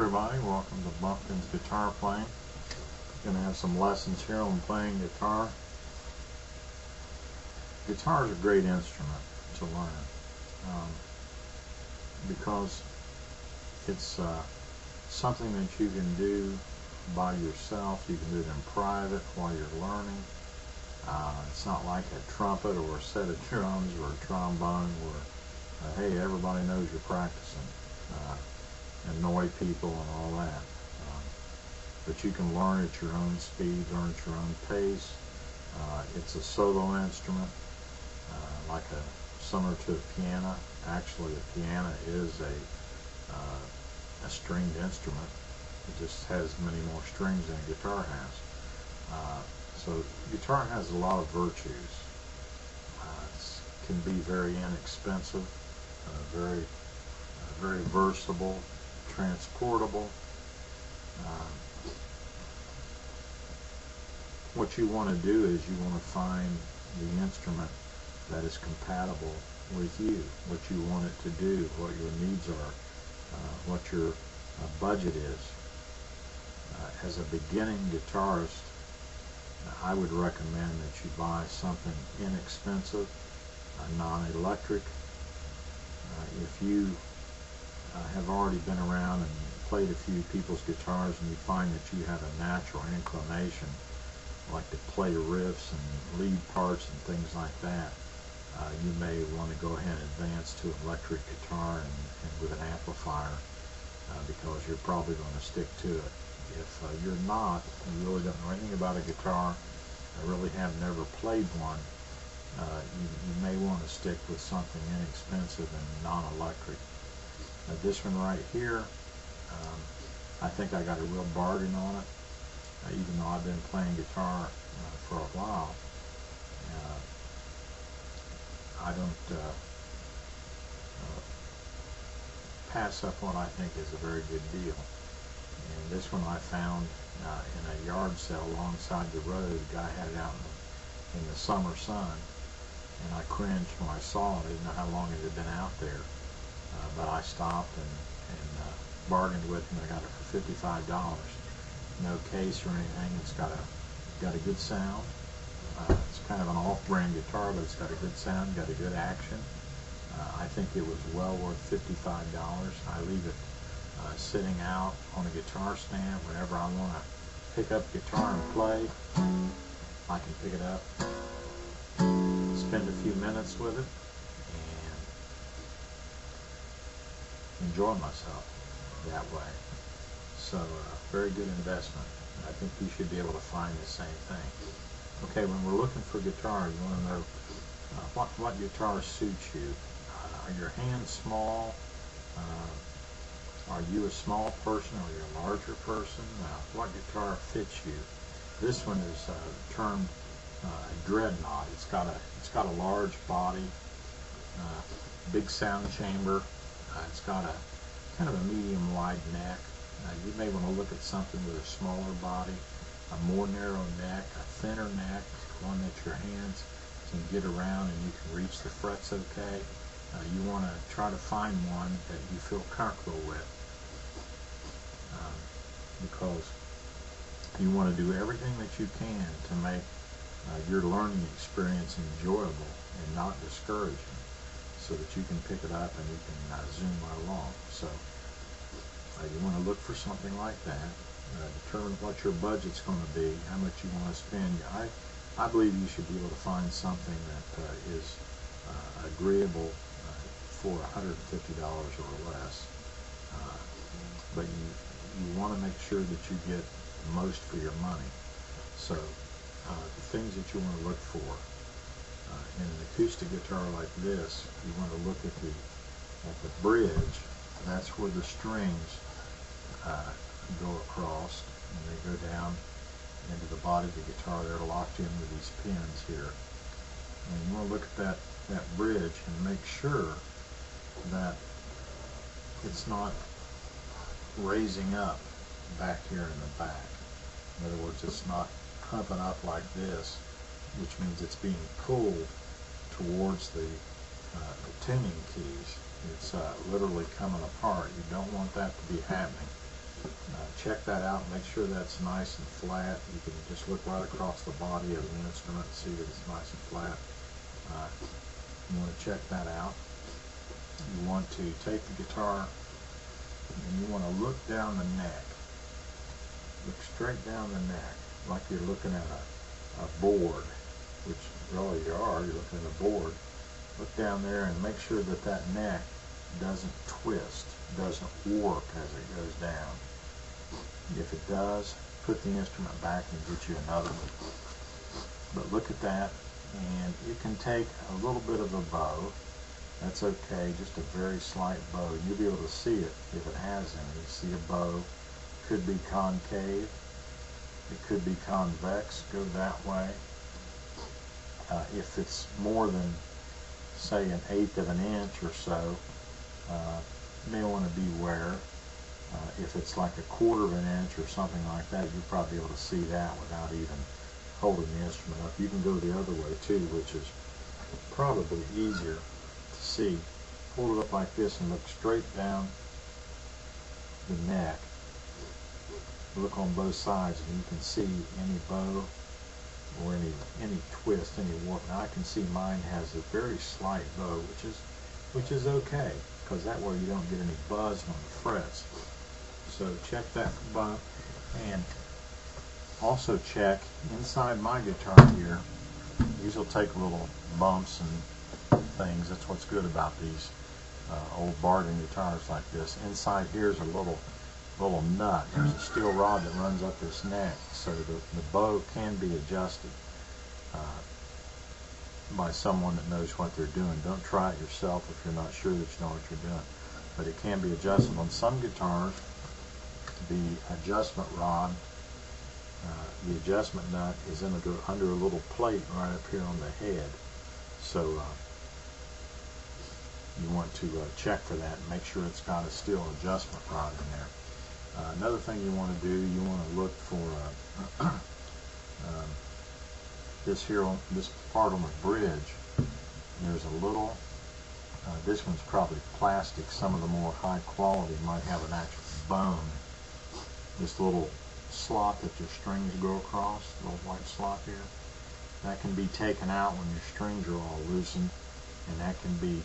everybody, welcome to Bumpkin's guitar playing. Going to have some lessons here on playing guitar. Guitar is a great instrument to learn because it's something that you can do by yourself. You can do it in private while you're learning. It's not like a trumpet or a set of drums or a trombone where, hey, everybody knows you're practicing. Annoy people and all that. But you can learn at your own speed, learn at your own pace. It's a solo instrument, like similar to a piano. Actually, a piano is a stringed instrument. It just has many more strings than a guitar has. So guitar has a lot of virtues. It can be very inexpensive, very versatile, transportable. What you want to do is you want to find the instrument that is compatible with you, what you want it to do, what your needs are, what your budget is. As a beginning guitarist, I would recommend that you buy something inexpensive, non-electric. If you have already been around and played a few people's guitars and you find that you have a natural inclination, like to play riffs and lead parts and things like that, you may want to go ahead and advance to an electric guitar and with an amplifier, because you're probably going to stick to it. If you're not, and really don't know anything about a guitar, I really have never played one, you may want to stick with something inexpensive and non-electric. This one right here, I think I got a real bargain on it, even though I've been playing guitar for a while. I don't pass up what I think is a very good deal. And this one I found in a yard sale alongside the road. The guy had it out in the summer sun, and I cringed when I saw it. I didn't know how long it had been out there. But I stopped and bargained with him. I got it for $55. No case or anything. It's got a good sound. It's kind of an off-brand guitar, but it's got a good sound, got a good action. I think it was well worth $55. I leave it sitting out on a guitar stand. Whenever I want to pick up guitar and play, I can pick it up, spend a few minutes with it, enjoy myself that way. So very good investment. I think you should be able to find the same thing. Okay, when we're looking for guitar, you want to know what guitar suits you. Are your hands small? Are you a small person or are you a larger person? What guitar fits you? This one is termed a dreadnought. It's got a large body, big sound chamber. It's got a kind of a medium wide neck. You may want to look at something with a smaller body, a more narrow neck, a thinner neck, one that your hands can get around and you can reach the frets okay. You want to try to find one that you feel comfortable with, because you want to do everything that you can to make your learning experience enjoyable and not discouraging, so that you can pick it up and you can zoom right along. So you want to look for something like that. Determine what your budget's going to be, how much you want to spend. I believe you should be able to find something that is agreeable for $150 or less. But you want to make sure that you get the most for your money. So the things that you want to look for in an acoustic guitar like this, you want to look at the bridge. That's where the strings go across, and they go down into the body of the guitar. They're locked in with these pins here. And you want to look at that bridge and make sure that it's not raising up back here in the back. In other words, it's not humping up like this, which means it's being pulled towards the tuning keys. It's literally coming apart. You don't want that to be happening. check that out, make sure that's nice and flat. You can just look right across the body of the instrument and see that it's nice and flat. You want to check that out. You want to take the guitar and you want to look down the neck. Look straight down the neck, like you're looking at a board, which really you are. You're looking at a board. Look down there and make sure that that neck doesn't twist, doesn't warp as it goes down. If it does, put the instrument back and get you another one. But look at that, and you can take a little bit of a bow. That's okay, just a very slight bow. You'll be able to see it if it has any. You see a bow. Could be concave. It could be convex. Go that way. If it's more than, say, 1/8 of an inch or so, you may want to beware. If it's like 1/4 of an inch or something like that, you'll probably be able to see that without even holding the instrument up. You can go the other way too, which is probably easier to see. Hold it up like this and look straight down the neck. Look on both sides and you can see any bow or any twist, any warp. Now I can see mine has a very slight bow, which is okay, because that way you don't get any buzz on the frets. So check that bump, and also check inside my guitar here. These will take little bumps and things. That's what's good about these old bargain guitars like this. Inside here's a little nut. There's a steel rod that runs up this neck, so the bow can be adjusted by someone that knows what they're doing. Don't try it yourself if you're not sure that you know what you're doing. But it can be adjusted. On some guitars, the adjustment rod, the adjustment nut is under a little plate right up here on the head. So you want to check for that and make sure it's got a steel adjustment rod in there. Another thing you want to do, you want to look for this here on this part on the bridge. There's a little. This one's probably plastic. Some of the more high quality might have an actual bone. This little slot that your strings go across, little white slot here, that can be taken out when your strings are all loosened, and that can be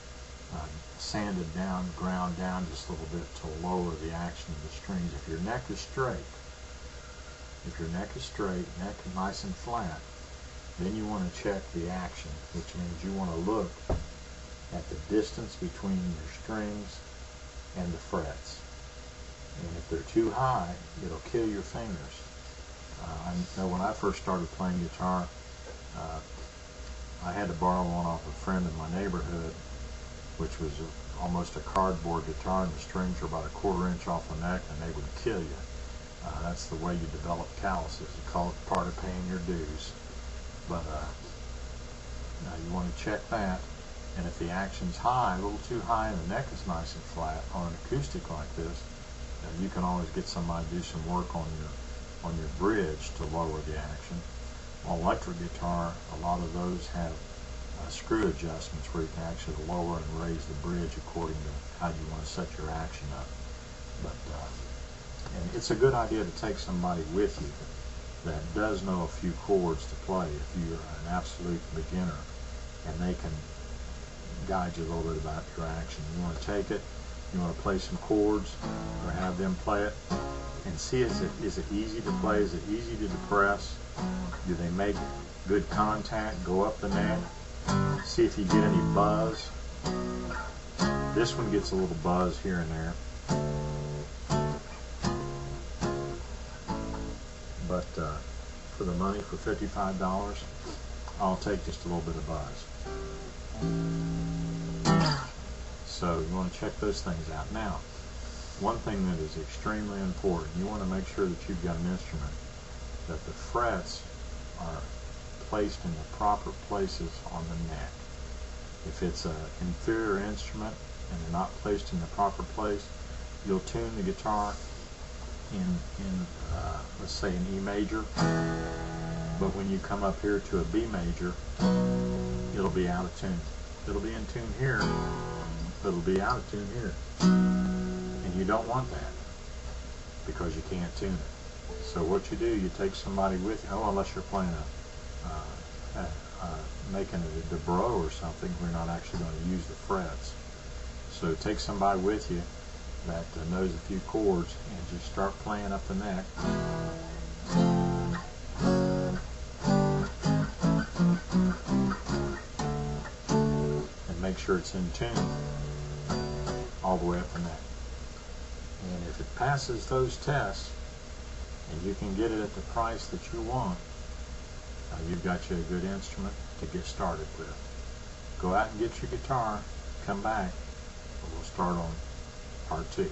sanded down, ground down just a little bit to lower the action of the strings. If your neck is straight, neck is nice and flat, then you want to check the action, which means you want to look at the distance between your strings and the frets. And if they're too high, it'll kill your fingers. I know when I first started playing guitar, I had to borrow one off a friend in my neighborhood, which was almost a cardboard guitar, and the strings were about 1/4 inch off the neck, and they would kill you. That's the way you develop calluses. You call it part of paying your dues. But you want to check that, and if the action's high, a little too high, and the neck is nice and flat on an acoustic like this, you can always get somebody to do some work on your bridge to lower the action. On electric guitar, a lot of those have screw adjustments where you can actually lower and raise the bridge according to how you want to set your action up. But and it's a good idea to take somebody with you that does know a few chords to play if you're an absolute beginner, and they can guide you a little bit about your action. You want to take it, you want to play some chords or have them play it, and see is it easy to play, is it easy to depress, do they make good contact, go up the neck, see if you get any buzz. This one gets a little buzz here and there, but for the money, for $55, I'll take just a little bit of buzz. So you want to check those things out. Now, one thing that is extremely important, you want to make sure that you've got an instrument that the frets are placed in the proper places on the neck. If it's an inferior instrument and they're not placed in the proper place, you'll tune the guitar in let's say an E major, but when you come up here to a B major, it'll be out of tune. It'll be in tune here, but it'll be out of tune here, and you don't want that. because you can't tune it. So what you do, you take somebody with you, unless you're playing making it a dobro or something, we're not actually going to use the frets. So take somebody with you that knows a few chords and just start playing up the neck. And make sure it's in tune all the way up the neck. And if it passes those tests and you can get it at the price that you want, you've got you a good instrument to get started with. Go out and get your guitar, come back, and we'll start on part 2.